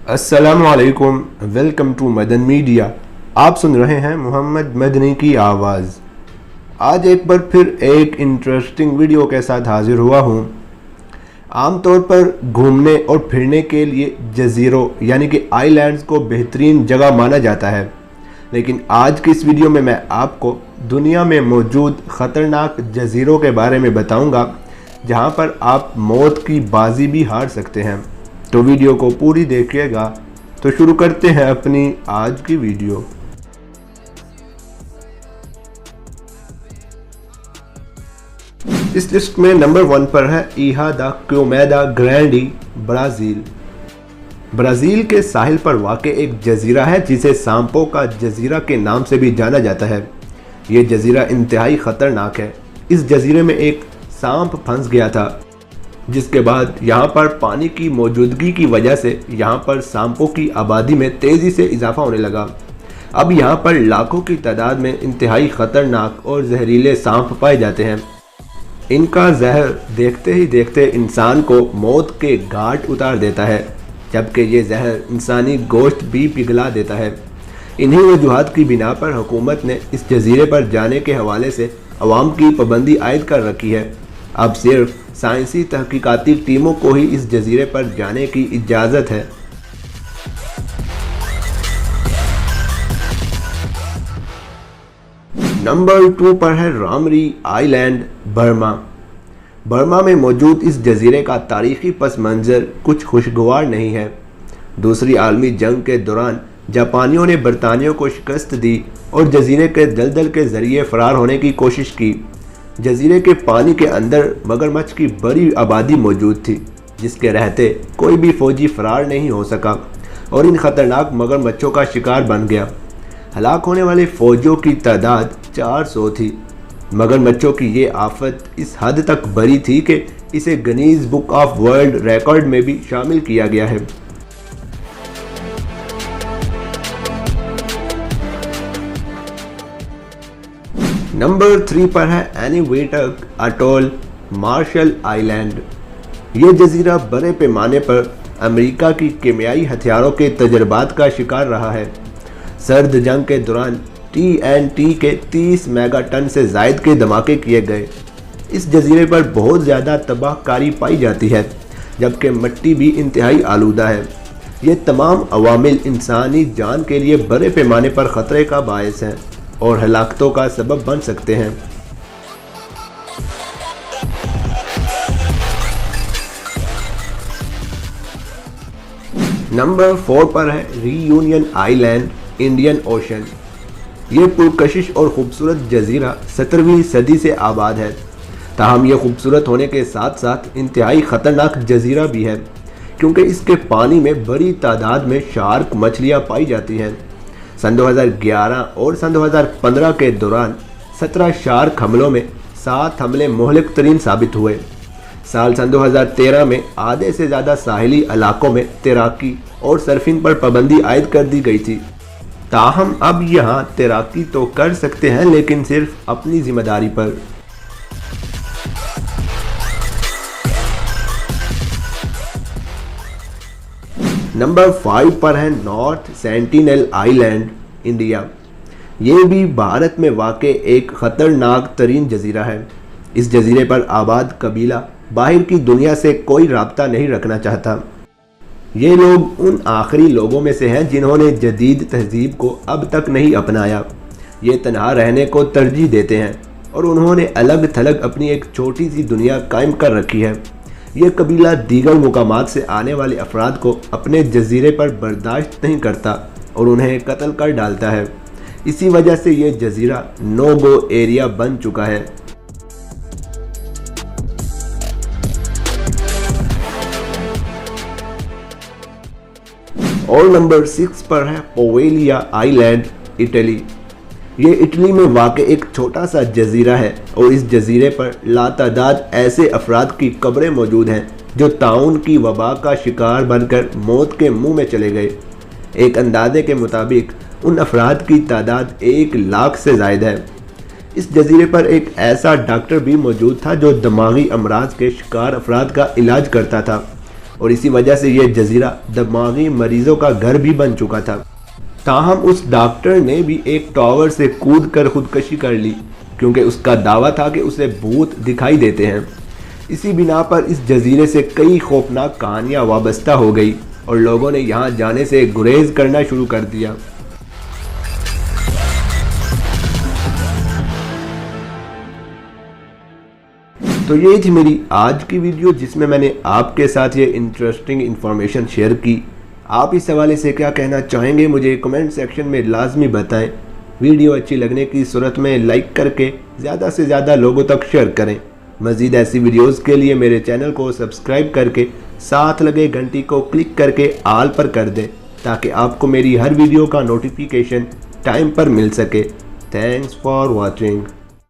अस्सलामुअलैकुम, welcome to Madan media. आप सुन रहे हैं मोहम्मद मदनी की आवाज़। आज एक बार फिर एक इंटरेस्टिंग वीडियो के साथ हाजिर हुआ हूँ। आमतौर पर घूमने और फिरने के लिए जज़ीरों यानी कि आइलैंड्स को बेहतरीन जगह माना जाता है, लेकिन आज की इस वीडियो में मैं आपको दुनिया में मौजूद ख़तरनाक जज़ीरों के बारे में बताऊँगा जहाँ पर आप मौत की बाजी भी हार सकते हैं। तो वीडियो को पूरी देखिएगा। तो शुरू करते हैं अपनी आज की वीडियो। इस लिस्ट में नंबर 1 पर है इल्हा दा क्यूमेदा ग्रैंडी, ब्राज़ील। ब्राज़ील के साहिल पर वाक़े एक जज़ीरा है जिसे सांपो का जज़ीरा के नाम से भी जाना जाता है। ये जज़ीरा इंतहाई ख़तरनाक है। इस जज़ीरे में एक सांप फंस गया था, जिसके बाद यहाँ पर पानी की मौजूदगी की वजह से यहाँ पर सांपों की आबादी में तेज़ी से इजाफा होने लगा। अब यहाँ पर लाखों की तादाद में इंतहाई ख़तरनाक और जहरीले सांप पाए जाते हैं। इनका जहर देखते ही देखते इंसान को मौत के घाट उतार देता है, जबकि ये जहर इंसानी गोश्त भी पिघला देता है। इन्हीं वजूहात की बिना पर हुकूमत ने इस जज़ीरे पर जाने के हवाले से अवाम की पाबंदी आयद कर रखी है। अब सिर्फ साइंसी तहकीकाती टीमों को ही इस जज़ीरे पर जाने की इजाज़त है। नंबर 2 पर है रामरी आइलैंड, बर्मा। बर्मा में मौजूद इस जज़ीरे का तारीखी पस मंज़र कुछ खुशगवार नहीं है। दूसरी आलमी जंग के दौरान जापानियों ने बरतानियों को शिकस्त दी और जज़ीरे के दलदल के ज़रिए फ़रार होने की कोशिश की। जज़ीरे के पानी के अंदर मगरमच्छ की बड़ी आबादी मौजूद थी, जिसके रहते कोई भी फ़ौजी फ़रार नहीं हो सका और इन ख़तरनाक मगरमच्छों का शिकार बन गया। हलाक होने वाले फ़ौजियों की तादाद 400 थी। मगरमच्छों की ये आफत इस हद तक बड़ी थी कि इसे Guinness book of world record में भी शामिल किया गया है। नंबर 3 पर है एनिवेटक अटोल, मार्शल आइलैंड। ये जज़ीरा बड़े पैमाने पर अमेरिका की कीमियाई हथियारों के तजर्बात का शिकार रहा है। सर्द जंग के दौरान TNT के 30 मेगाटन से ज़ायद के धमाके किए गए। इस जज़ीरे पर बहुत ज़्यादा तबाहकारी पाई जाती है, जबकि मिट्टी भी इंतहाई आलूदा है। ये तमाम अवामिल इंसानी जान के लिए बड़े पैमाने पर ख़तरे का बायस हैं और हलाकतों का सबब बन सकते हैं। नंबर 4 पर है रीयूनियन आइलैंड, इंडियन ओशन। ये पुरकशिश और ख़ूबसूरत जज़ीरा 17वीं सदी से आबाद है। ताहम ये खूबसूरत होने के साथ साथ इंतहाई ख़तरनाक जज़ीरा भी है, क्योंकि इसके पानी में बड़ी तादाद में शार्क मछलियाँ पाई जाती हैं। सन 2011 और सन 2015 के दौरान 17 शार्क हमलों में 7 हमले मुहलिक तरीन साबित हुए। साल सन 2013 में आधे से ज़्यादा साहिली इलाकों में तैराकी और सर्फिंग पर पाबंदी आयद कर दी गई थी। ताहम अब यहाँ तैराकी तो कर सकते हैं, लेकिन सिर्फ अपनी जिम्मेदारी पर। नंबर 5 पर है नॉर्थ सेंटिनल आइलैंड, इंडिया। ये भी भारत में वाक़े एक ख़तरनाक तरीन जज़ीरा है। इस जज़ीरे पर आबाद कबीला बाहर की दुनिया से कोई राब्ता नहीं रखना चाहता। ये लोग उन आखिरी लोगों में से हैं जिन्होंने जदीद तहज़ीब को अब तक नहीं अपनाया। ये तन्हा रहने को तरजीह देते हैं और उन्होंने अलग थलग अपनी एक छोटी सी दुनिया कायम कर रखी है। ये कबीला दीगर मुकामात से आने वाले अफराद को अपने जज़ीरे पर बर्दाश्त नहीं करता और उन्हें कत्ल कर डालता है। इसी वजह से ये जज़ीरा नो गो एरिया बन चुका है। और नंबर 6 पर है पोवेलिया आइलैंड, इटली। ये इटली में वाक़ एक छोटा सा जज़ीरा है और इस जज़ीरे पर लातादाद ऐसे अफराद की कब्रें मौजूद हैं जो ताउन की वबा का शिकार बनकर मौत के मुंह में चले गए। एक अंदाजे के मुताबिक उन अफराद की तादाद 1 लाख से ज़ायद है। इस जज़ीरे पर एक ऐसा डॉक्टर भी मौजूद था जो दिमागी अमराज के शिकार अफराद का इलाज करता था। और इसी वजह से ये जजीरा दिमागी मरीजों का घर भी बन चुका था। ताहम उस डॉक्टर ने भी एक टावर से कूद कर खुदकशी कर ली क्योंकि उसका दावा था कि उसे भूत दिखाई देते हैं। इसी बिना पर इस जजीरे से कई खौफनाक कहानियां वाबस्ता हो गई और लोगों ने यहाँ जाने से गुरेज करना शुरू कर दिया। तो ये थी मेरी आज की वीडियो जिसमें मैंने आपके साथ ये इंटरेस्टिंग इन्फॉर्मेशन शेयर की। आप इस हवाले से क्या कहना चाहेंगे मुझे कमेंट सेक्शन में लाजमी बताएं। वीडियो अच्छी लगने की सूरत में लाइक करके ज़्यादा से ज़्यादा लोगों तक शेयर करें। मज़ीद ऐसी वीडियोस के लिए मेरे चैनल को सब्सक्राइब करके साथ लगे घंटी को क्लिक करके आल पर कर दें ताकि आपको मेरी हर वीडियो का नोटिफिकेशन टाइम पर मिल सके। Thanks for watching.